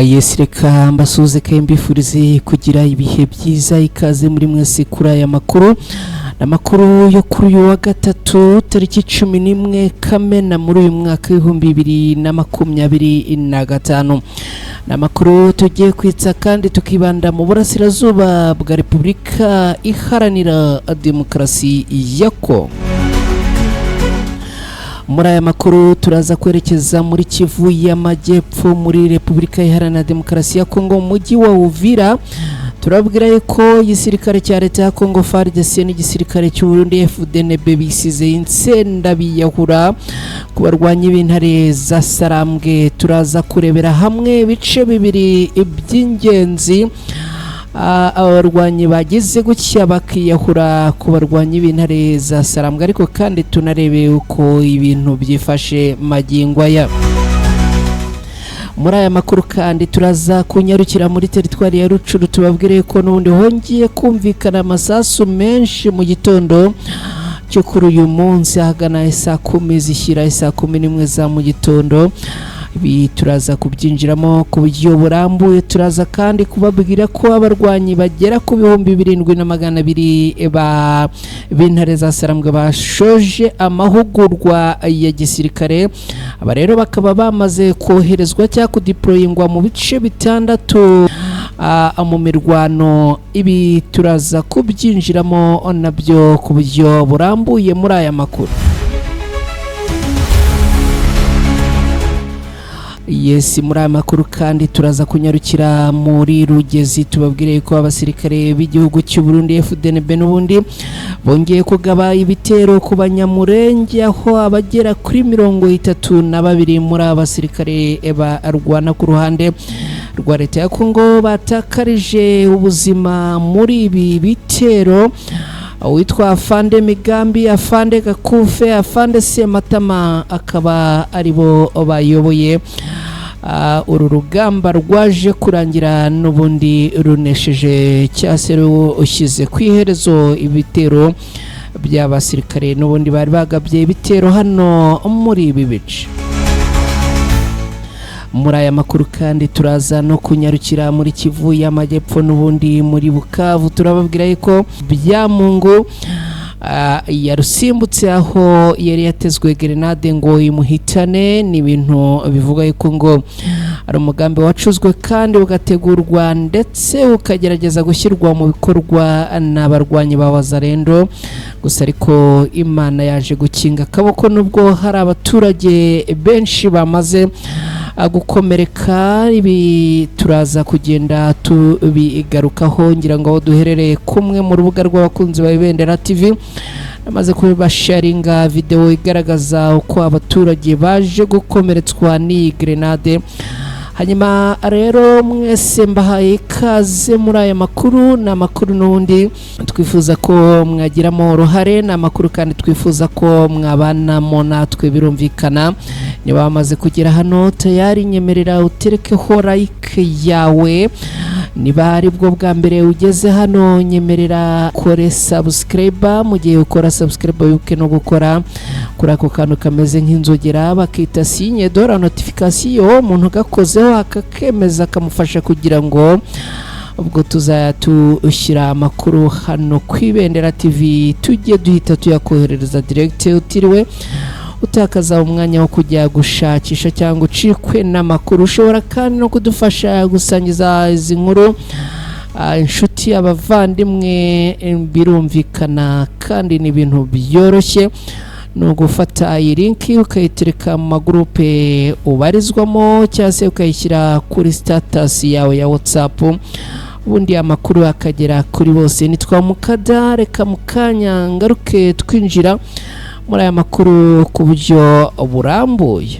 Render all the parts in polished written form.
Yes, reka mbasuze mbifurize kugira ibihe byiza, ikaze muri mwese kuri aya makuru. Amakuru yo kuri uyu wa gatatu tariki 11 Kamena muri uyu mwaka w'2025. Namakuru tugiye kwitsa kandi tukibanda mu burasirazuba bwa Repubulika Iharanira Demokarasi ya Kongo. Muri aya makuru turaza kwerekeza muri Kivu y'Amajyepfo muri Repubulika Iharanira Demokarasi ya Kongo, mujyi wa Uvira. Turabwira yuko igisirikare cya leta ya Kongo FARDC n'igisirikare cy'u Burundi FDNB bisize insenda biyahura ku barwanyi b'intare za Sarambwe. Turaza kurebera hamwe bice bibiri by'ingenzi abarwanyi bagize gutya bakiyahura ku barwanyi b'intare za Sarambwe, ariko kandi tunarebe uko ibintu byifashe magingo aya. Muri aya makuru kandi turaza kunyarukira muri teritwari ya Rucuru, tubabwire ko n'ubundi hongeye kumvikana amasasu menshi mu gitondo cyo kuri uyu munsi ahagana saa 10 zishyira saa 11 za mu gitondo. Ibi turaza kubyinjiramo ku buryo burambuye. Turaza kandi kubabwira ko abarwanyi bagera ku 7200 b'intare za Sarambwe bashoje amahugurwa ya gisirikare. Aba rero bakaba bamaze koherezwa cyangwa kudeployingwa mu bice bitandatu mu mirwano. Ibi turaza kubyinjiramo nabyo ku buryo burambuye muri aya makuru. Yes, muri aya makuru kandi turaza kunyarukira muri Rugezi, tubabwire ko abasirikare b'igihugu cy'u Burundi FDNB n'ubundi bongeye kugaba ibitero ku Banyamurenge, aho abagera kuri 32 muri abasirikare barwana ku ruhande rwa leta ya Kongo batakarije ubuzima muri ibi bitero. Witwa Afande Migambi, Afande Gakufe, Afande Sematama akaba aribo bayoboye uru rugamba rwaje kurangira n'ubundi runesheje cyase ushyize ku iherezo ibitero by'abasirikare n'ubundi bari bagabye ibitero hano muri ibi bice. Muri aya makuru kandi turaza no kunyarukira muri Kivu y'Amajyepfo n'ubundi muri Bukavu. Turababwira ko Byamungu yarusimbutse aho yari yatezwe grenade ngo imuhitane. Ni ibintu bivuga ko ngo ari umugambi wacuzwe kandi ugategurwa ndetse ukagerageza gushyirwa mu bikorwa n'abarwanyi ba Wazalendo. Gusa ariko Imana yaje gukinga akaboko, nubwo hari abaturage benshi bamaze gukomereka. Ibi turaza kugenda tubigarukaho, ngira ngo duherereye kumwe mu rubuga rw'abakunzi ba Ibendera TV namaze kubasharinga video igaragaza uko abaturage baje gukomeretswa n'iyi grenade. Hanyuma rero mwese mbahaye ikaze muri aya makuru. Ni amakuru n'ubundi twifuza ko mwagiramo uruhare, ni amakuru kandi twifuza ko mwabanamo natwe. Birumvikana niba bamaze kugera hano tayari, nyemerera uterekeho like yawe. Niba ari bwo bwa mbere ugeze hano, nyemerera kore subscribe. Mu gihe ukora subscribe wibuke no gukora kuri ako kantu kameze nk'inzogera bakita signe de la notification. Umuntu gakozeho akakemeza kamufasha kugira ngo ubwo tuzatushyira amakuru hano ku Ibendera TV tujye duhita tuyakoherereza direct, utiriwe utakaza umwanya wo kujya gushakisha cyangwa ucikwe n'amakuru. Ushobora kandi no kudufasha gusangiza izi nkuru inshuti, abavandimwe. Birumvikana kandi ni ibintu byoroshye, no gufata iyi link ukayitereka mu magroupe ubarizwamo cyangwa se ukayishyira kuri status yawe ya WhatsApp, ubundi amakuru akagera kuri bose. Nitwa Mukada, reka mukanya ngaruke twinjira muri aya makuru ku buryo burambuye.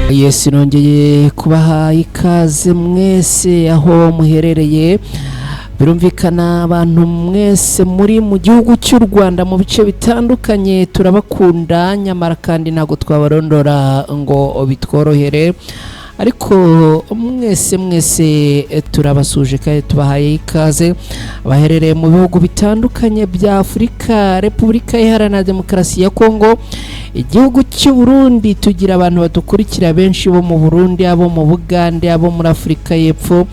Yes, nongeye kubaha ikaze mwese aho muherereye. Birumvikana abantu mwese muri mu gihugu cy'u Rwanda mu bice bitandukanye turabakunda, nyamara kandi ntago twabarondora ngo bitworohere. ariko mwese turabasuje kandi tubahaye ikaze abaherereye mu bihugu bitandukanye bya Afurika, Repubulika Iharanira Demokarasi ya Kongo, igihugu cy'u Burundi. Tugira abantu badukurikira benshi bo mu Burundi, abo mu Bugande, abo muri Afurika y'Epfo,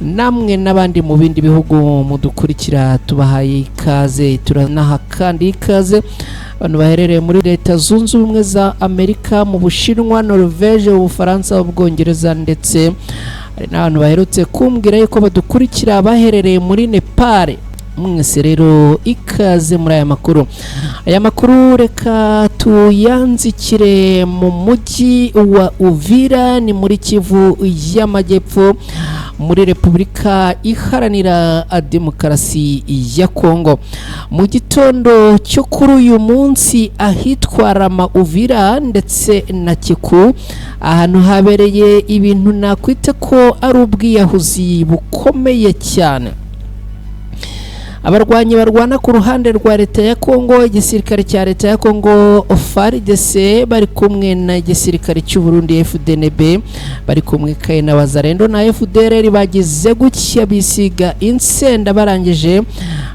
namwe n'abandi mu bindi bihugu mudukurikira, tubahaye ikaze. Turanaha kandi ikaze abantu baherereye muri Leta Zunze Ubumwe za Amerika, mu Bushinwa, Norvège, Ubufaransa, Ubwongereza, ndetse hari n'abantu baherutse kumbwira yuko badukurikira baherereye muri Nepal. Mwese rero ikaze muri aya makuru. Aya makuru reka tuyanzikire mu mujyi wa Uvira, ni muri Kivu y'Amajyepfo, muri Repubulika Iharanira Demokarasi ya Kongo. Mu gitondo cyo kuri uyu munsi ahitwa Rama Uvira ndetse na Kiku, ahantu habereye ibintu nakwita ko ari ubwiyahuzi bukomeye cyane. Abarwanyi barwana ku ruhande rwa Leta ya Kongo, igisirikare cya Leta ya Kongo FARDC bari kumwe na igisirikare cy'u Burundi FDNB, bari kumwe kandi na Wazalendo na FDLR, bagize gutya bisiga insenda, barangije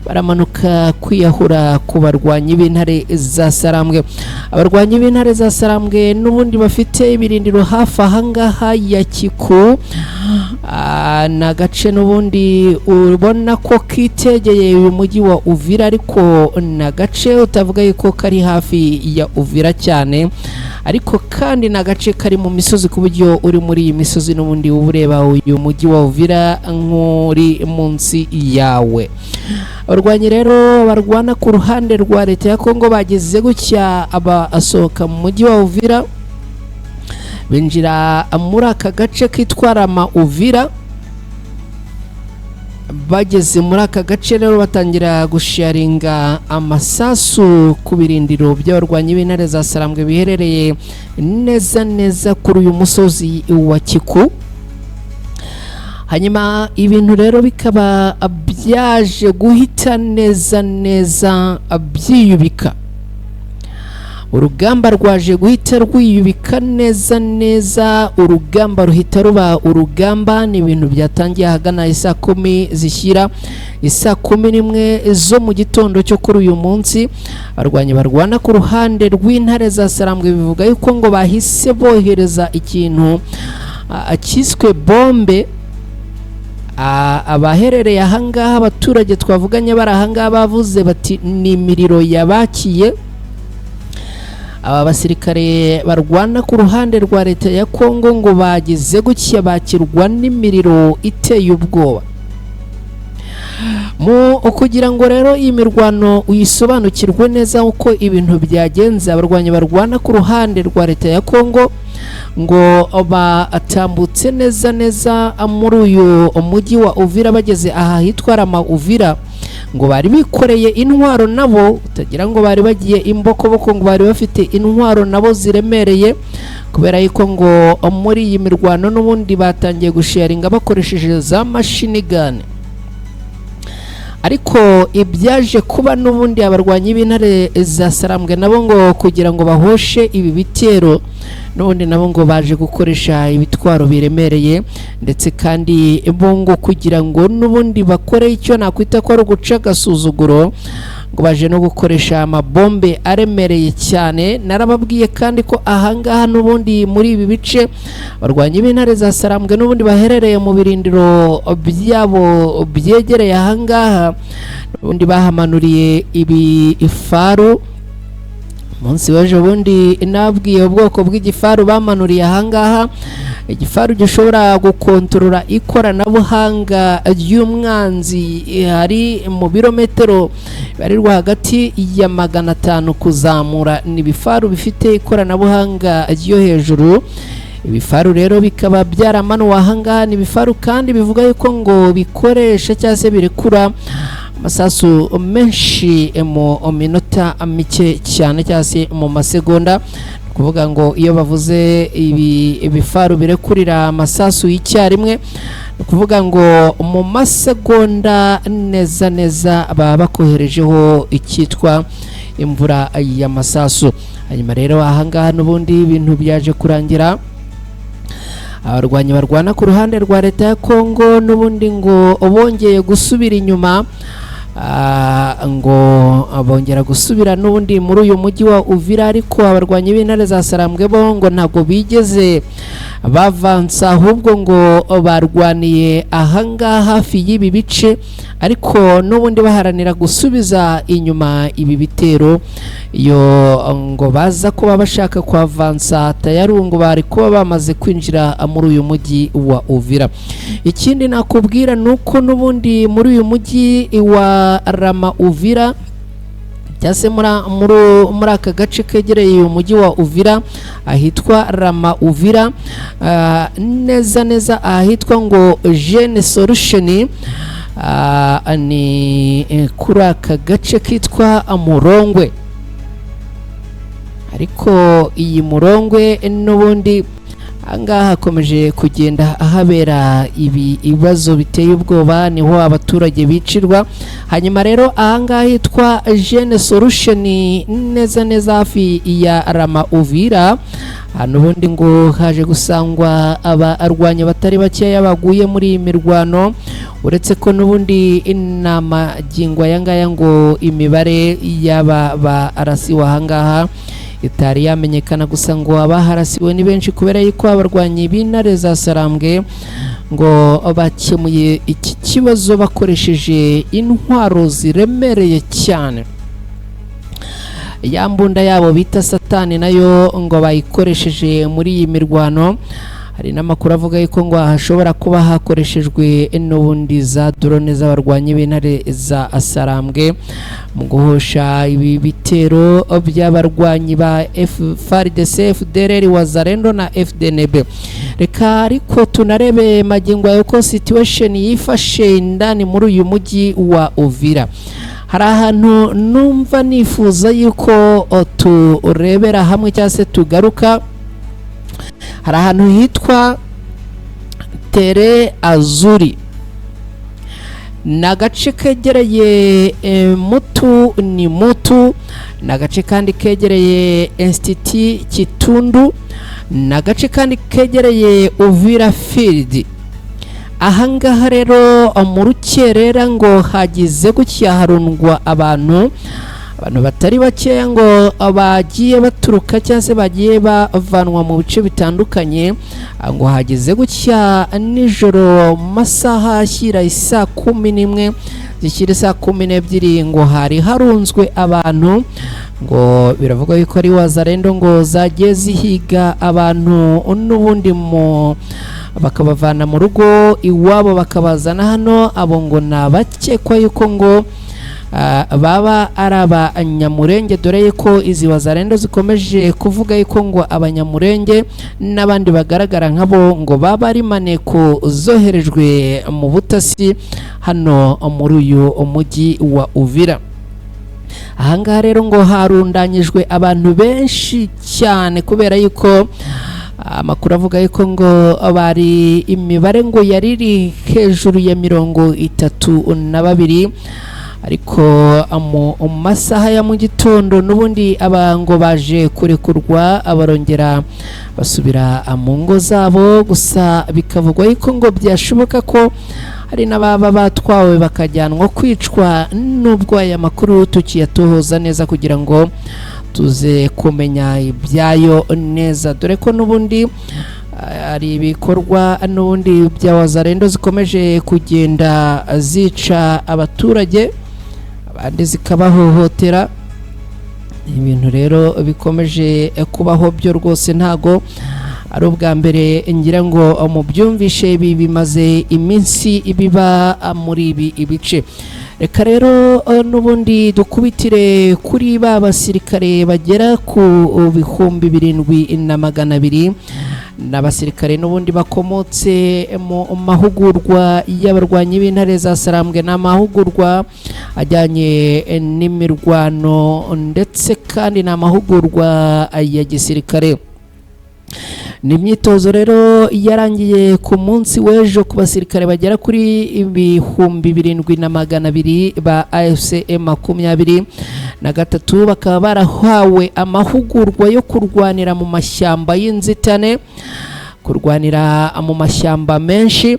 baramanuka kwiyahura ku barwanyi b'intare za Sarambwe. Abarwanyi b'intare za Sarambwe n'ubundi bafite ibirindiro hafi ahangaha ya Kiku, na gace n'ubundi ubona ko kitegeye uyu mujyi wa Uvira, ariko na gace utavuga yuko kari hafi ya Uvira cyane, ariko kandi na gace kari mu misozi, ku buryo uri muri iyi misozi n'ubundi ureba uyu mujyi wa Uvira nk'uri munsi yawe. Abarwanyi rero barwana ku ruhande rwa Leta ya Kongo bageze gutya abasohoka mu mujyi wa Uvira, binjira muri aka gace kitwa Rama Uvira. Bageze muri aka gace rero batangira gusharinga amasasu ku birindiro by'abarwanyi b'intare za Sarambwe biherereye neza kuri uyu musozi wa Kiku. Hanyuma ibintu rero bikaba byaje guhita neza byiyubika. Urugamba rwaje guhita rwiyubika neza, urugamba ruhita ruba urugamba. Ni ibintu byatangiye ahagana isaa 10 zishyira isaa 11 zo mu gitondo cyo kuri uyu munsi. Abarwanyi barwana ku ruhande rw'intare za Sarambwe bivuga yuko ngo bahise bohereza ikintu cyiswe bombe. Abaherereye ahangaha, abaturage twavuganye bari ahangaha, bavuze bati ni imiriro yabakiye. Aba basirikare barwana ku ruhande rwa Leta ya Kongo ngo bagize gutya bakirwa n'imiriro iteye ubwoba. Mu kugira ngo rero iyi mirwano uyisobanukirwe neza uko ibintu byagenze, abarwanyi barwana ku ruhande rwa Leta ya Kongo ngo batambutse neza muri uyu mujyi wa Uvira. Bageze aha hitwa Rama Uvira, ngo bari bikoreye intwaro nabo, utagira ngo bari bagiye imbokoboko, ngo bari bafite intwaro nabo ziremereye, kubera yuko ngo muri iyi mirwano n'ubundi batangiye gusharinga bakoresheje za machine gun. Ariko ibyaje kuba n'ubundi abarwanyi b'intare za Sarambwe nabo ngo kugira ngo bahoshe ibi bitero, n'ubundi nabo ngo baje gukoresha ibitwaro biremereye, ndetse kandi bongo kugira ngo n'ubundi bakore icyo nakwita ko ari guca agasuzuguro, ngo baje no gukoresha amabombe aremereye cyane. Narababwiye kandi ko ahangaha n'ubundi muri ibi bice abarwanyi b'intare za Sarambwe n'ubundi baherereye mu birindiro byabo byegereye ahangaha, n'ubundi bahamanuriye ibi ifaru. Munsi w'ejo bundi nabwiye ubwoko bw'igifaru bamanuriye ahangaha, igifaru gishobora gukontorora ikoranabuhanga ry'umwanzi, hari mu birometero barirwa hagati ya 500 kuzamura. Ni ibifaru bifite ikoranabuhanga ryo hejuru. Ibifaru rero bikaba byaramanuwe ahangaha. Ni ibifaru kandi bivuga yuko ngo bikoresha cyangwa se birekura amasasu menshi mu minota mike cyane, cyangwa se mu masegonda. Kuvuga ngo iyo bavuze ibifaru birekurira amasasu y'icyarimwe, kuvuga ngo mu masegonda neza baba bakoherejeho icyitwa imvura y'amasasu. Hanyuma rero ahangaha n'ubundi ibintu byaje kurangira abarwanyi barwana ku ruhande rwa leta ya Kongo n'ubundi ngo bongeye gusubira inyuma, ngo bongera gusubira n'ubundi muri uyu mujyi wa Uvira, ariko abarwanyi b'intare za Sarambwe bo ngo ntabwo bigeze bavansa, ahubwo ngo barwaniye ahangaha hafi y'ibi bice, ariko n'ubundi baharanira gusubiza inyuma ibi bitero. Iyo ngo baza kuba bashaka kwavansa tayari ngo bari kuba bamaze kwinjira muri uyu mujyi wa Uvira. Ikindi nakubwira nuko n'ubundi muri uyu mujyi wa Rama Uvira cyase muri aka gace kegereye uyu mujyi wa Uvira ahitwa Rama Uvira, neza ahitwa ngo Jeune Solution, ni kuri aka gace kitwa Murongwe. Ariko iyi Murongwe n'ubundi angaha hakomeje kugenda ahabera ibibazo biteye ubwoba, niho abaturage bicirwa. Hanyuma rero ahangaha hitwa Jeune Solution neza hafi ya Rama Uvira, n'ubundi ngo haje gusangwa abarwanya batari bakeya baguye muri iyi mirwano, uretse ko n'ubundi inamagingo ayangaya ngo imibare y'aba barasiwe ahangaha itari yamenyekana, gusa ngo abaharasiwe ni benshi kubera yuko abarwanyi b'intare za Sarambwe ngo bakemuye iki kibazo bakoresheje intwaro ziremereye cyane. Ya mbunda yabo bita Satani nayo ngo bayikoresheje muri iyi mirwano. Hari n'amakuru avuga yuko ngo hashobora kuba hakoreshejwe n'ubundi za drone z'abarwanyi b'intare za Sarambwe mu guhosha ibi bitero by'abarwanyi ba FARDC, FDLR, Wazalendo na FDNB. Reka ariko tunarebe magingo yuko situation yifashe indani muri uyu mujyi wa Uvira. Hari ahantu numva nifuza yuko turebera hamwe cyangwa se tugaruka. Hari ahantu hitwa Tere Azuri, n'agace kegereye Mutu ni Mutu, n'agace kandi kegereye Institut Kitundu, n'agace kandi kegereye Uvira Field. Ahangaha rero mu rukerera ngo hagize gutya harundwa abantu batari bakeya ngo bagiye baturuka cyangwa se bagiye bavanwa mu bice bitandukanye, ngo hageze gutya nijoro masaha ashyira isaa 11 zishyira saa 12 ngo hari harunzwe abantu, ngo biravuga yuko ari Wazalendo ngo zagiye zihiga abantu n'ubundi bakabavana mu rugo iwabo bakabazana hano. Abo ngo nabakekwa yuko ngo baba ari abanyamurenge, dore yuko izi Wazalendo zikomeje kuvuga yuko ngo abanyamurenge n'abandi bagaragara nkabo ngo baba ari maneko zoherejwe mu butasi hano muri uyu mujyi wa Uvira. Ahangaha rero ngo harundanyijwe abantu benshi cyane kubera yuko amakuru avuga yuko ngo bari imibare ngo yariri hejuru ya 32, ariko mu masaha ya mu gitondo n'ubundi abango baje kurekurwa abarongera basubira mu ngo zabo. Gusa bikavugwa yuko ngo byashoboka ko hari n'ababa batwawe bakajyanwa kwicwa, nubwo aya makuru tukiyatohoza neza kugira ngo tuze kumenya ibyayo neza, dore ko n'ubundi ari ibikorwa n'ubundi bya Wazalendo zikomeje kugenda zica abaturage abandi zikabahohotera. Ibintu rero bikomeje kubaho byo rwose ntago ari ubwa mbere, ngira ngo mu byumvishe bimaze iminsi biba muri ibi ibice. Reka rero n'ubundi dukubitire kuri ba basirikare bagera ku 7,200 n'abasirikare n'ubundi bakomotse mu mahugurwa y'abarwanyi b'intare za Sarambwe, n'amahugurwa ajyanye n'imirwano ndetse kandi n'amahugurwa ya gisirikare. Ni imyitozo rero yarangiye ku munsi w'ejo ku basirikare bagera kuri 7,200 ba AFCM 23, bakaba barahawe amahugurwa yo kurwanira mu mashyamba y'inzitane kurwanira mu mashyamba menshi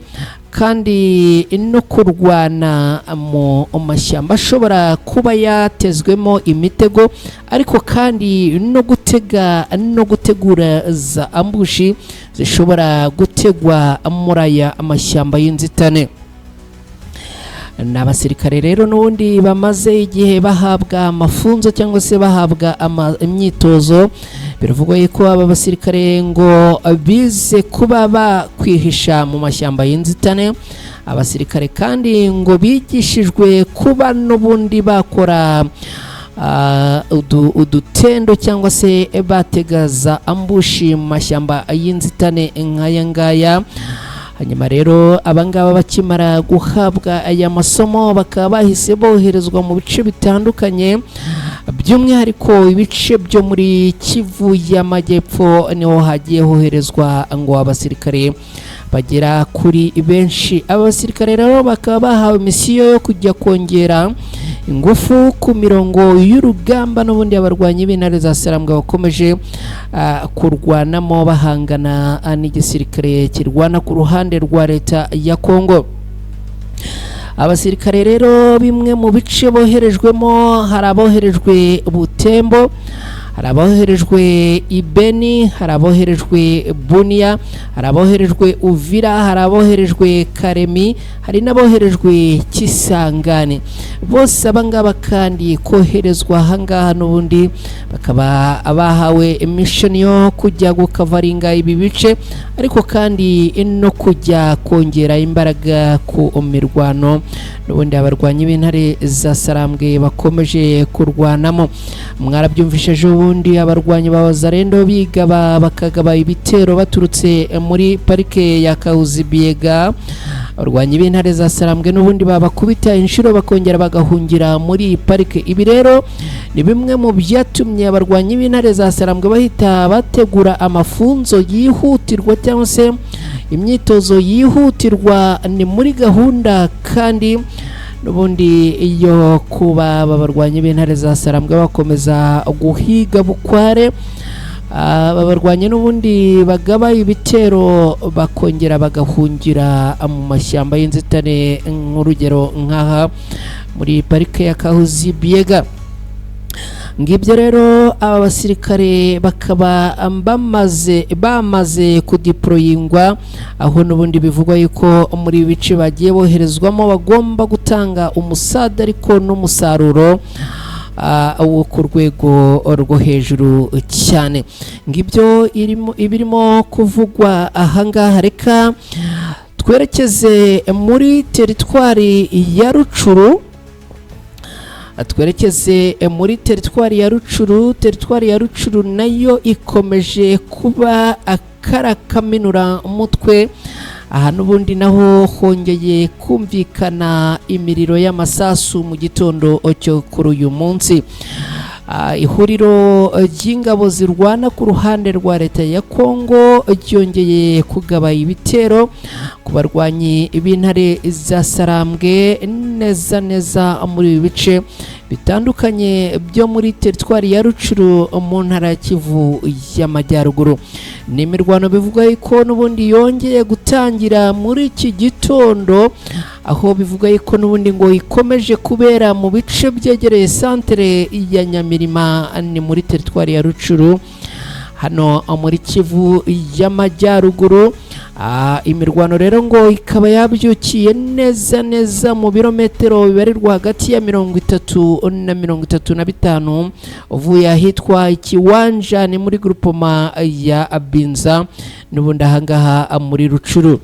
kandi no kurwana mu mashyamba ashobora kuba yatezwemo imitego, ariko kandi no gutegura za ambushi zishobora gutegwa muri aya amashyamba y'inzitane. N'abasirikare rero n'ubundi bamaze igihe bahabwa amafunzo cyangwa se bahabwa imyitozo. Biravugwa yuko aba basirikare ngo bize kuba bakwihisha mu mashyamba y'inzitane. Abasirikare kandi ngo bigishijwe kuba n'ubundi bakora udutendo cyangwa se bategaza ambushi mu mashyamba y'inzitane nk'aya ngaya. Hanyuma rero abangaba bakimara guhabwa aya masomo bakaba bahise boherezwa mu bice bitandukanye, by'umwihariko ibice byo muri Kivu y'Amajyepfo niho hagiye hoherezwa ngo abasirikare bagera kuri benshi. Abasirikare rero bakaba bahawe misiyo yo kujya kongera ingufu ku mirongo y'urugamba n'ubundi abarwanyi b'intare za Sarambwe bakomeje kurwanamo bahangana n'igisirikare kirwana ku ruhande rwa leta ya Kongo. Abasirikare rero bimwe mu bice boherejwemo, hari aboherejwe Butembo, hari aboherejwe Ibeni, hari aboherejwe Bunia, hari aboherejwe Uvira, hari aboherejwe Karemi, hari n'aboherejwe Kisangani. Bose abangaba kandi koherezwa ahangaha n'ubundi bakaba bahawe mission yo kujya gukavaringa ibi bice, ariko kandi no kujya kongera imbaraga ku mirwano n'ubundi abarwanyi b'intare za Sarambwe bakomeje kurwanamo. Mwarabyumvisheje ubundi abarwanyi ba Wazalendo bigaba bakagaba ibitero baturutse muri parike ya Kahuzi-Biega. Abarwanyi b'intare za Sarambwe n'ubundi babakubita inshuro bakongera bagahungira muri parike. Ibi rero ni bimwe mu byatumye abarwanyi b'intare za Sarambwe bahita bategura amafunzo yihutirwa cyangwa se imyitozo yihutirwa. Ni muri gahunda kandi n'ubundi iyo kuba abarwanyi b'intare za Sarambwe bakomeza guhiga bukware, abarwanyi n'ubundi bagaba ibitero bakongera bagahungira mu mashyamba y'inzitane, nk'urugero nk'aha muri parike ya Kahuzi-Biega. Ngibyo rero aba basirikare bakaba bamaze kudiployingwa, aho n'ubundi bivugwa yuko muri bice bagiye boherezwamo bagomba gutanga umusada ariko n'umusaruro wo ku rwego rwo hejuru cyane. Ngibyo ibirimo kuvugwa ahangaha. Reka twerekeze muri teritwari ya Rucuru. Teritwari ya Rucuru nayo ikomeje kuba akarakaminura umutwe. Aha n'ubundi naho hongeye kumvikana imiriro y'amasasu mu gitondo cyo kuri uyu munsi. Ihuriro ry'ingabo zirwana ku ruhande rwa leta ya Kongo ryongeye kugaba ibitero ku barwanyi b'intare za Sarambwe neza muri ibi bice bitandukanye byo muri teritwari ya Rucuru mu ntara ya Kivu y'Amajyaruguru. Ni imirwano bivuga ko n'ubundi yongeye gutangira muri iki gitondo, aho bivuga ko n'ubundi ngo ikomeje kubera mu bice byegereye santere ya Nyamirima, ni muri teritwari ya Rucuru hano muri Kivu y'Amajyaruguru. Imirwano rero ngo ikaba yabyukiye neza mu birometero bibarirwa hagati ya 30 na 35 uvuye ahitwa Ikiwanja, ni muri groupement ya Abinza n'ubundi ahangaha muri Rucuru.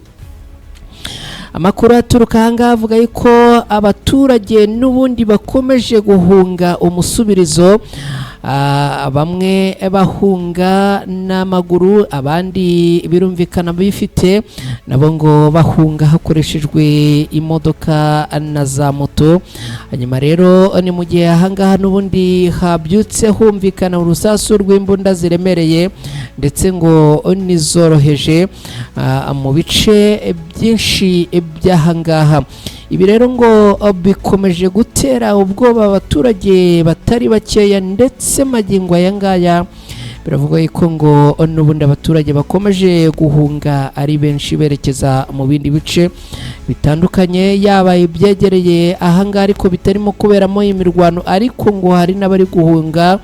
Amakuru aturuka ahangaha avuga yuko abaturage n'ubundi bakomeje guhunga umusubirizo, bamwe bahunga n'amaguru, abandi birumvikana bifite nabo ngo bahunga hakoreshejwe imodoka na za moto. Hanyuma rero ni mu gihe ahangaha n'ubundi habyutse humvikana urusasu rw'imbunda ziremereye ndetse ngo nizoroheje mu bice byinshi by'ahangaha. Ibi rero ngo bikomeje gutera ubwoba abaturage batari bakeya, ndetse magingo aya ngaya biravuga yuko ngo n'ubundi abaturage bakomeje guhunga ari benshi berekeza mu bindi bice bitandukanye, yaba ibyegereye ahangaha ariko bitarimo kuberamo imirwano, ariko ngo hari n'abari guhunga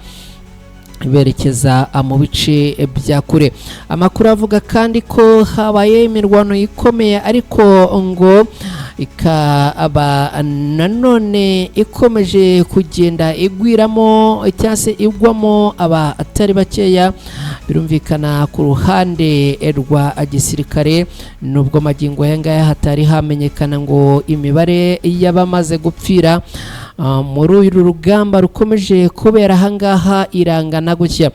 berekeza mu bice bya kure. Amakuru avuga kandi ko habaye imirwano ikomeye, ariko ngo ikaba nanone ikomeje kugenda igwiramo cyangwa se igwamo abatari bakeya, birumvikana ku ruhande rwa gisirikare, nubwo magingo aya ngaya hatari hamenyekana ngo imibare y'abamaze gupfira muri uru rugamba rukomeje kubera ahangaha irangana gutya.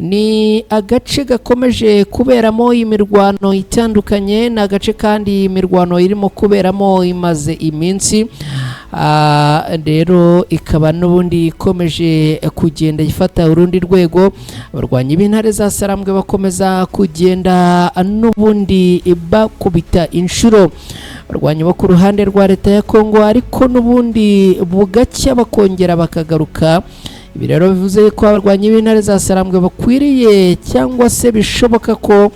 Ni agace gakomeje kuberamo imirwano itandukanye, ni agace kandi imirwano irimo kuberamo imaze iminsi, rero ikaba n'ubundi ikomeje kugenda ifata urundi rwego. Abarwanyi b'intare za Sarambwe bakomeza kugenda n'ubundi bakubita inshuro abarwanyi bo ku ruhande rwa leta ya Kongo, ariko n'ubundi bugacya bakongera bakagaruka. Ibi rero bivuze ko abarwanyi b'intare za Sarambwe bakwiriye cyangwa se bishoboka ko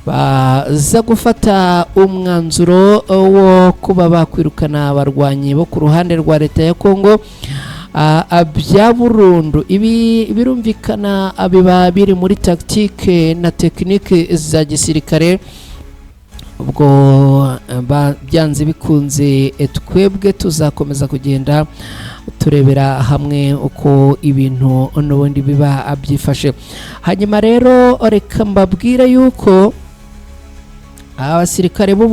baza gufata umwanzuro wo kuba bakwirukana abarwanyi bo ku ruhande rwa leta ya Kongo bya burundu. Ibi birumvikana biba biri muri tactique na technique za gisirikare, ubwo byanze bikunze twebwe tuzakomeza kugenda turebera hamwe uko ibintu n'ubundi biba byifashe. Hanyuma rero reka mbabwire yuko abasirikare b'u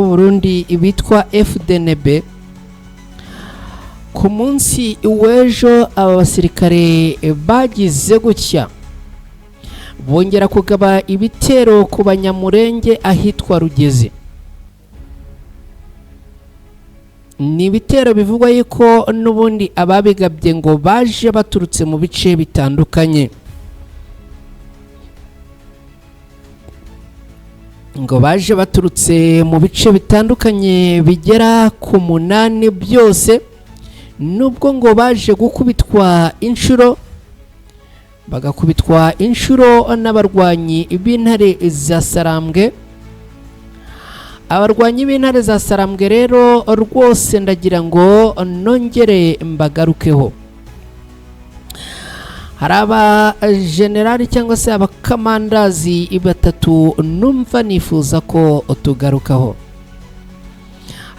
Burundi bitwa FDNB ku munsi w'ejo, aba basirikare bagize gutya bongera kugaba ibitero ku Banyamurenge ahitwa Rugezi. Ni ibitero bivugwa yuko n'ubundi ababigabye ngo baje baturutse mu bice bitandukanye, ngo baje baturutse mu bice bitandukanye bigera ku 8 byose, nubwo ngo baje gukubitwa inshuro, bagakubitwa inshuro n'abarwanyi b'intare za Sarambwe. Abarwanyi b'intare za Sarambwe rero rwose ndagira ngo nongere mbagarukeho. Hari aba generali cyangwa se abakamandazi batatu numva nifuza ko tugarukaho.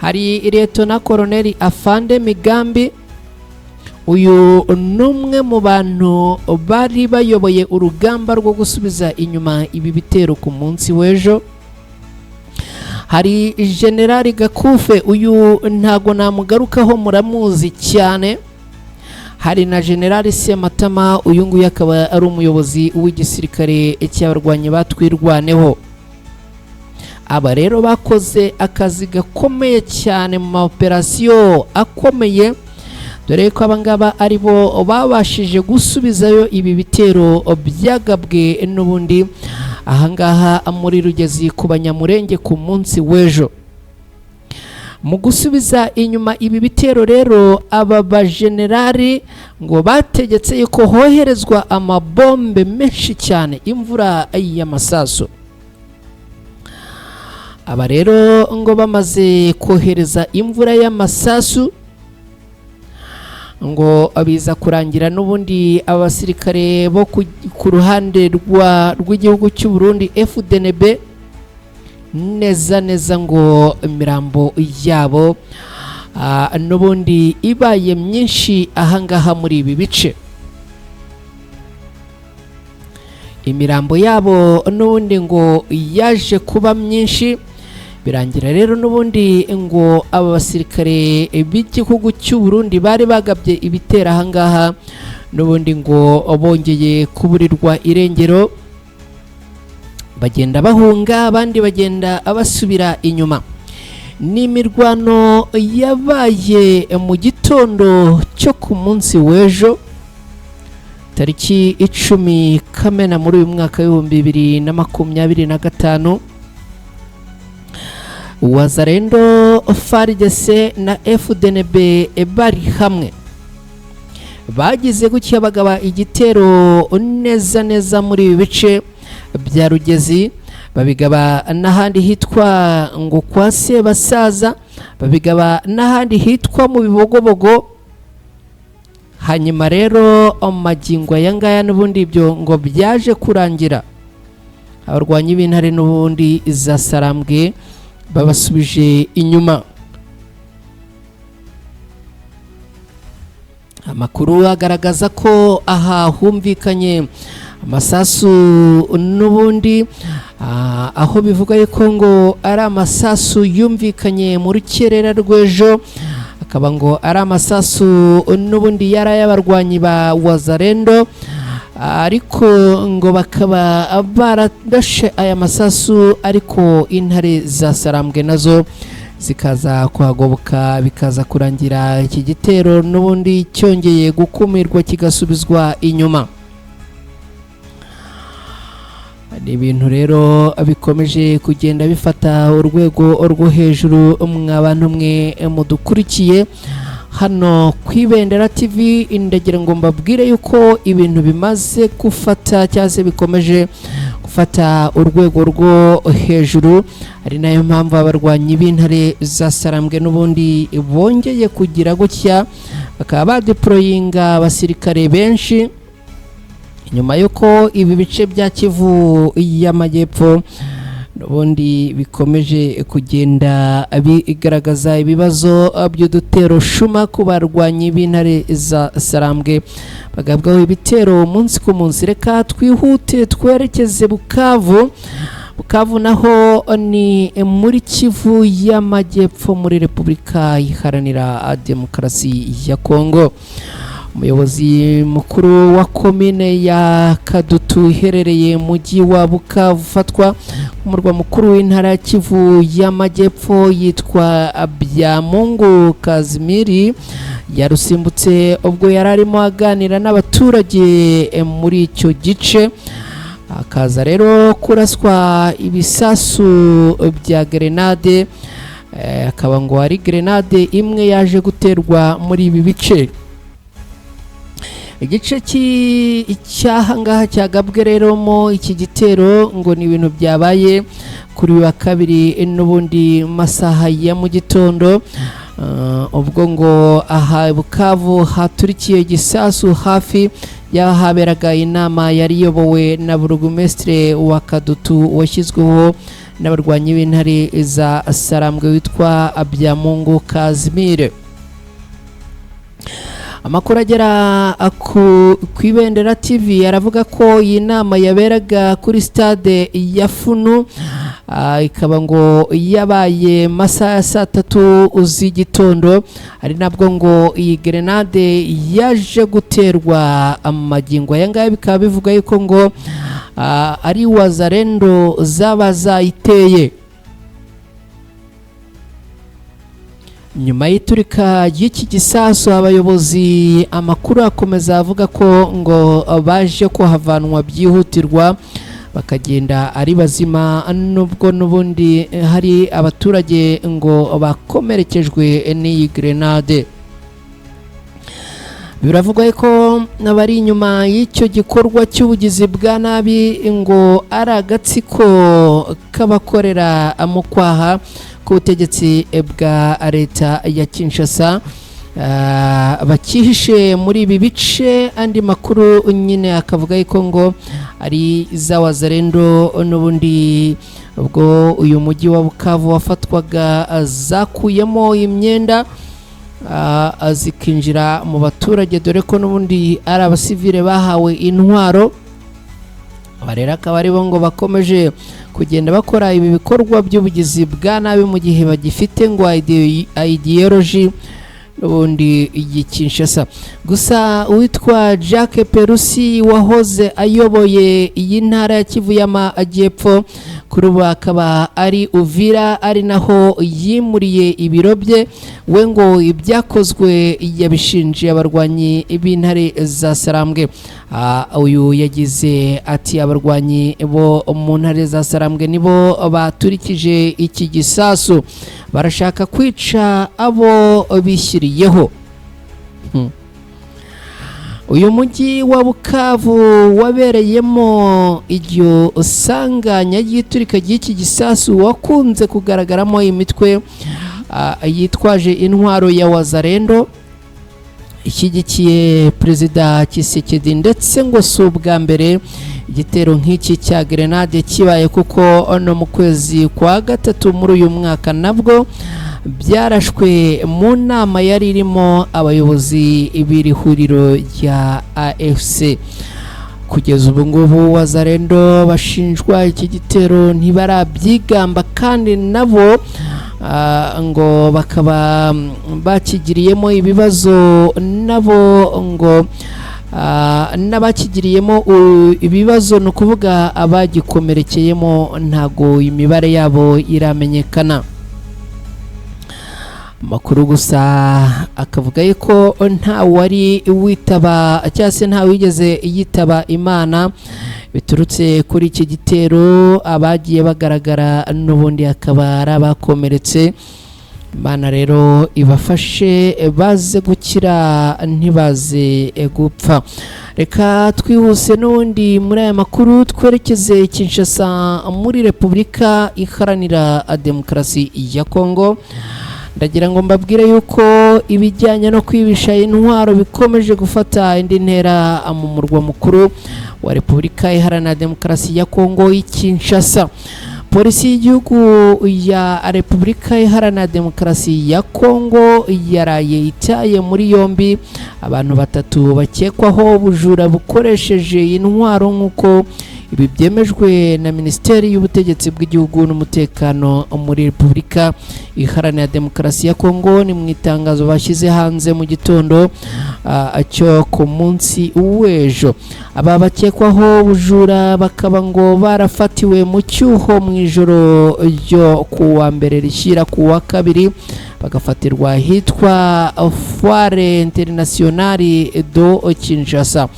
Hari Lieutenant Colonel Afande Migambi, uyu numwe mu bantu bari bayoboye urugamba rwo gusubiza inyuma ibi bitero ku munsi w'ejo. Hari General Gakufe, uyu ntago namugarukaho muramuzi cyane. Hari na General Sematama, uyu nguyu akaba ari umuyobozi w'igisirikare cy'abarwanyi batwirwaneho. Aba rero bakoze akazi gakomeye cyane mu operasiyo akomeye, dore ko abangaba ari bo babashije gusubizayo ibi bitero byagabwe n'ubundi ahangaha muri Rugezi ku Banyamurenge ku munsi w'ejo. Mu gusubiza inyuma ibi bitero rero, aba bajenerali ngo bategetse yuko hoherezwa amabombe menshi cyane, imvura y'amasaso. Aba rero ngo bamaze kohereza imvura y'amasasu, ngo abiza kurangira n'ubundi abasirikare bo ku ruhande rw'igihugu cy'u Burundi FDNB neza ngo imirambo yabo n'ubundi ibaye myinshi ahangaha muri ibi bice. Imirambo yabo n'ubundi ngo yaje kuba myinshi, birangira rero n'ubundi ngo aba basirikare b'igihugu cy'u Burundi bari bagabye ibitera ahangaha n'ubundi ngo bongeye kuburirwa irengero, bagenda bahunga, abandi bagenda abasubira inyuma. Ni imirwano yabaye mu gitondo cyo ku munsi w'ejo tariki 10 Kamena muri uyu mwaka w'2025. Wazalendo, FARDC na FDNB bari hamwe bagize gutya bagaba igitero neza neza muri ibi bice bya Rugezi, babigaba n'ahandi hitwa ngo kwa Sebasaza, babigaba n'ahandi hitwa mu Bibogobogo. Hanyuma rero magingo aya ngaya n'ubundi ibyo ngo byaje kurangira abarwanyi b'intare n'ubundi za Sarambwe babasubije inyuma. Amakuru agaragaza ko aha humvikanye amasasu n'ubundi aho bivuga yuko ngo ari amasasu yumvikanye mu rukerera rw'ejo, akaba ngo ari amasasu n'ubundi yari ay'abarwanyi ba Wazalendo, ariko ngo bakaba baradashe aya masasu, ariko intare za Sarambwe nazo zikaza kuhagoboka, bikaza kurangira iki gitero n'ubundi cyongeye gukumirwa kigasubizwa inyuma. Ni ibintu rero bikomeje kugenda bifata urwego rwo hejuru. Mw'abantu mwe mudukurikiye hano ku Ibendera TV, ndagira ngo mbabwire yuko ibintu bimaze gufata cyangwa se bikomeje gufata urwego rwo hejuru, ari nayo mpamvu abarwanyi b'intare za Sarambwe n'ubundi bongeye kugira gutya bakaba badeployinga abasirikare benshi, nyuma yuko ibi bice bya Kivu y'Amajyepfo n'ubundi bikomeje kugenda bigaragaza ibibazo by'udutero shuma ku barwanyi b'intare za Sarambwe bagabwaho ibitero umunsi ku munsi. Reka twihute twerekeze Bukavu. Bukavu naho ni muri Kivu y'Amajyepfo muri Repubulika Iharanira Demokarasi ya Kongo. Umuyobozi mukuru wa komine ya Kadutu iherereye mu mujyi wa Bukavu ufatwa nk'umurwa mukuru w'intara ya Kivu y'Amajyepfo yitwa Byamungu Kazimiri, yarusimbutse ubwo yari arimo aganira n'abaturage muri icyo gice, akaza rero kuraswa ibisasu bya grenade, akaba ngo ari grenade imwe yaje guterwa muri ibi bice. Igice cy'ahangaha cyagabwe rero mo iki gitero ngo ni ibintu byabaye kuri wa kabiri n'ubundi masaha ya mu gitondo, ubwo ngo aha Bukavu haturikiye gisasu hafi y'ahaberaga inama yari iyobowe na burugumesitire wa Kadutu washyizweho n'abarwanyi b'intare za Sarambwe witwa Byamungu Kazimire. Amakuru agera ku Ibendera TV aravuga ko iyi nama yaberaga kuri stade ya Funu, ikaba ngo yabaye masaha ya 3 z'igitondo, ari nabwo ngo iyi grenade yaje guterwa. Amagingo aya ngaya bikaba bivuga yuko ngo ari Wazalendo zaba zayiteye. Nyuma y'iturika ry'iki gisasu, abayobozi amakuru akomeza avuga ko ngo baje kuhavanwa byihutirwa bakagenda ari bazima, nubwo n'ubundi hari abaturage ngo bakomerekejwe n'iyi grenade. Biravugwa ko abari inyuma y'icyo gikorwa cy'ubugizi bwa nabi ngo ari agatsiko k'abakorera mu kwaha k'ubutegetsi bwa leta ya Kinshasa, bakihishe muri ibi bice. Andi makuru nyine akavuga ko ngo ari za Wazalendo n'ubundi ubwo uyu mujyi wa Bukavu wafatwaga zakuyemo imyenda zikinjira mu baturage, dore ko n'ubundi ari abasivile bahawe intwaro. Barera akaba ari bo ngo bakomeje kugenda bakora ibi bikorwa by'ubugizi bwa nabi mu gihe bagifite ngo ideology n'ubundi Kinshasa. Gusa uwitwa Jacques Perusi wahoze ayoboye iyi ntara ya Kivu y'Amajyepfo kuri ubu akaba ari Uvira, ari naho yimuriye ibiro bye, we ngo ibyakozwe yabishinje abarwanyi b'intare za Sarambwe. Uyu yagize ati abarwanyi bo mu ntare za Sarambwe nibo baturikije iki gisasu, barashaka kwica abo bishyiriyeho. uyu mujyi wa Bukavu wabereyemo iryo sanganya ry'iturika ry'iki gisasu wakunze kugaragaramo imitwe yitwaje intwaro ya Wazalendo ishyigikiye Perezida Tshisekedi, ndetse ngo si ubwa mbere igitero nk'iki cya grenade kibaye, kuko no mu kwezi kwa gatatu muri uyu mwaka nabwo byarashwe mu nama yari irimo abayobozi b'iri huriro rya AFC. Kugeza ubu ngubu Wazalendo bashinjwa iki gitero ntibarabyigamba, kandi nabo ngo bakaba bakigiriyemo ibibazo, nabo ngo n'abakigiriyemo ibibazo ni ukuvuga abagikomerekeyemo ntago imibare yabo iramenyekana. Makuru gusa akavuga yuko nta wari witaba cyangwa se nta wigeze yitaba Imana biturutse kuri iki gitero, abagiye bagaragara n'ubundi akaba ari abakomeretse. Imana rero ibafashe baze gukira ntibaze gupfa. Reka twihuse n'ubundi muri aya makuru twerekeze Kinshasa muri Repubulika Iharanira Demokarasi ya Kongo. Ndagira ngo mbabwire yuko ibijyanye no kwibisha intwaro bikomeje gufata indi ntera mu murwa mukuru wa Repubulika Iharanira Demokarasi ya Kongo i Kinshasa. Polisi y'igihugu ya Repubulika Iharanira Demokarasi ya Kongo yaraye itaye muri yombi abantu batatu bakekwaho ubujura bukoresheje intwaro, nk'uko ibi byemejwe na Minisiteri y'Ubutegetsi bw'Igihugu n'Umutekano muri Repubulika Iharanira Demokarasi ya Kongo. Ni mu itangazo bashyize hanze mu gitondo cyo ku munsi w'ejo. Aba bakekwaho ubujura bakaba ngo barafatiwe mu cyuho mu ijoro ryo kuwa mbere rishyira kuwa kabiri, bagafatirwa hitwa Foire Internationale do Kinshasa,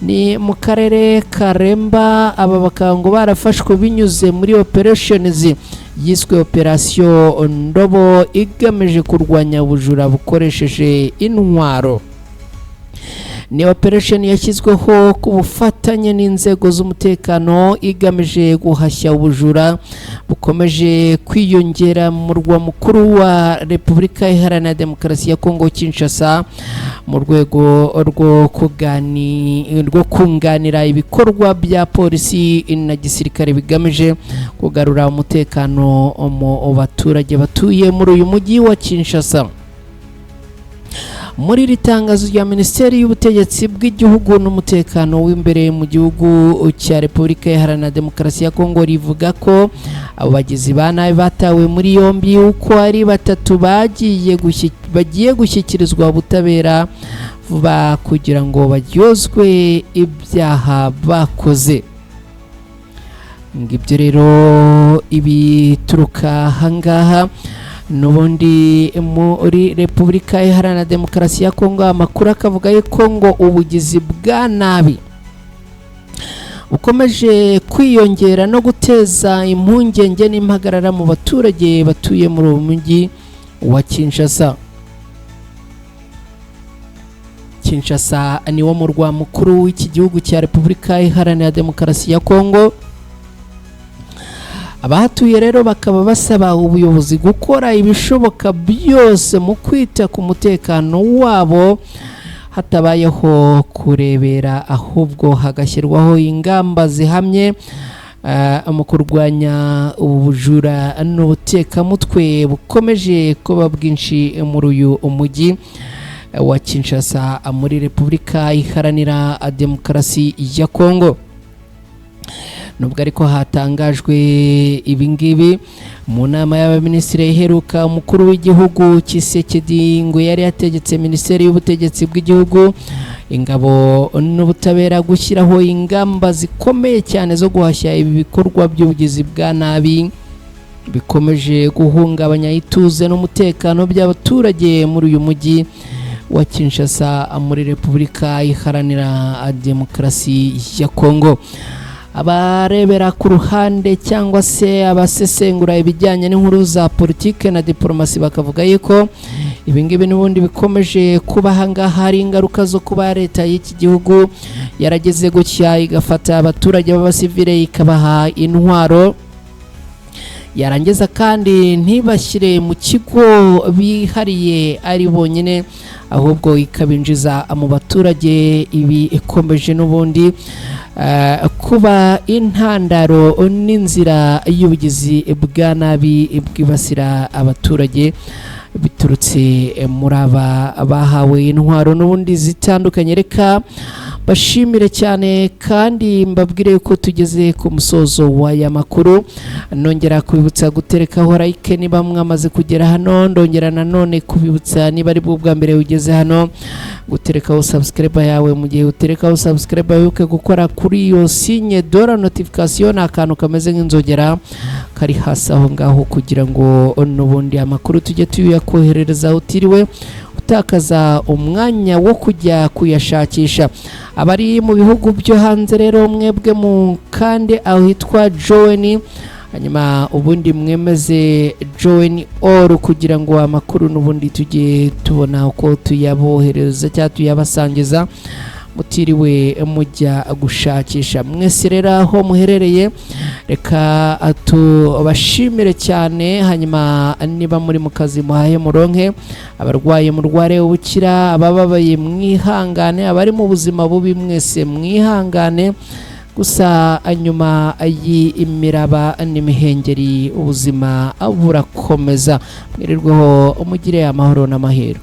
ni mu karere Karemba. Aba bakaba ngo barafashwe binyuze muri operations yiswe Operation Ndobo igamije kurwanya ubujura bukoresheje intwaro. Ni operation yashyizweho ku bufatanye n'inzego z'umutekano igamije guhashya ubujura bukomeje kwiyongera mu murwa mukuru wa Repubulika Iharanira Demokarasi ya Kongo Kinshasa, mu rwego rwo kunganira ibikorwa bya polisi na gisirikare bigamije kugarura umutekano mu baturage batuye muri uyu mujyi wa Kinshasa. Muri iri tangazo rya Minisiteri y'Ubutegetsi bw'Igihugu n'Umutekano w'imbere mu gihugu cya Repubulika Iharanira Demokarasi ya Kongo rivuga ko abo bagizi ba nabi batawe muri yombi uko ari batatu bagiye gushyikirizwa ubutabera vuba kugira ngo baryozwe ibyaha bakoze. Ngibyo rero ibituruka hangaha n'ubundi muri Repubulika Iharanira Demokarasi ya Kongo. Amakuru akavuga yuko ngo ubugizi bwa nabi ukomeje kwiyongera no guteza impungenge n'impagarara mu baturage batuye muri uwo mujyi wa Kinshasa. Kinshasa ni wo murwa mukuru w'iki gihugu cya Repubulika Iharanira Demokarasi ya Kongo. Abahatuye rero bakaba basaba ubuyobozi gukora ibishoboka byose mu kwita ku mutekano wabo, hatabayeho kurebera ahubwo hagashyirwaho ingamba zihamye mu kurwanya ubujura n'ubutekamutwe bukomeje kuba bwinshi muri uyu mujyi wa Kinshasa muri Repubulika Iharanira Demokarasi ya Kongo. Nubwo ariko hatangajwe ibingibi mu nama y'abaminisitiri iheruka, umukuru w'igihugu Tshisekedi ngo yari yategetse Minisiteri y'Ubutegetsi bw'Igihugu, ingabo n'ubutabera gushyiraho ingamba zikomeye cyane zo guhashya ibi bikorwa by'ubugizi bwa nabi bikomeje guhungabanya ituze n'umutekano by'abaturage muri uyu mujyi wa Kinshasa muri Repubulika Iharanira Demokarasi ya Kongo. abarebera ku ruhande cyangwa se abasesengura ibijyanye n'inkuru za politike na diplomasi bakavuga yuko ibingibi n'ubundi bikomeje kuba hangaha hari ingaruka zo kuba leta y'iki gihugu yarageze gutya igafata abaturage b'abasivile ikabaha intwaro yarangiza kandi ntibashyire mu kigo bihariye ari bonyine ahubwo ikabinjiza mu baturage. Ibi ikomeje n'ubundi kuba intandaro n'inzira y'ubugizi bwa nabi bwibasira abaturage biturutse muri aba bahawe intwaro n'ubundi zitandukanye. Reka bashimire cyane kandi mbabwire ko tugeze ku musozo w'aya makuru. Nongera kubibutsa guterekaho like niba mwamaze kugera hano, ndongera nanone kubibutsa niba ari bwo bwa mbere ugeze hano guterekaho subscribe yawe. Mu gihe uterekaho subscribe wibuke gukora kuri iyo signe dora notification, akantu kameze nk'inzogera kari hasi aho ngaho kugira ngo n'ubundi amakuru tujye tuyakoherereza utiriwe utakaza umwanya wo kujya kuyashakisha. Abari mu bihugu byo hanze rero mwebwe mu kandi aho hitwa join, hanyuma ubundi mwemeze join all kugira ngo amakuru n'ubundi tujye tubona uko tuyabohereza cyangwa tuyabasangiza mutiriwe mujya gushakisha. Mwese rero aho muherereye reka tubashimire cyane, hanyuma niba muri mu kazi muhaye muronke, abarwaye murware ubukira, abababaye mwihangane, abari mu buzima bubi mwese mwihangane. Gusa anyuma y'imiraba n'imihengeri ubuzima burakomeza. Mwirirweho umugire amahoro n'amahirwe.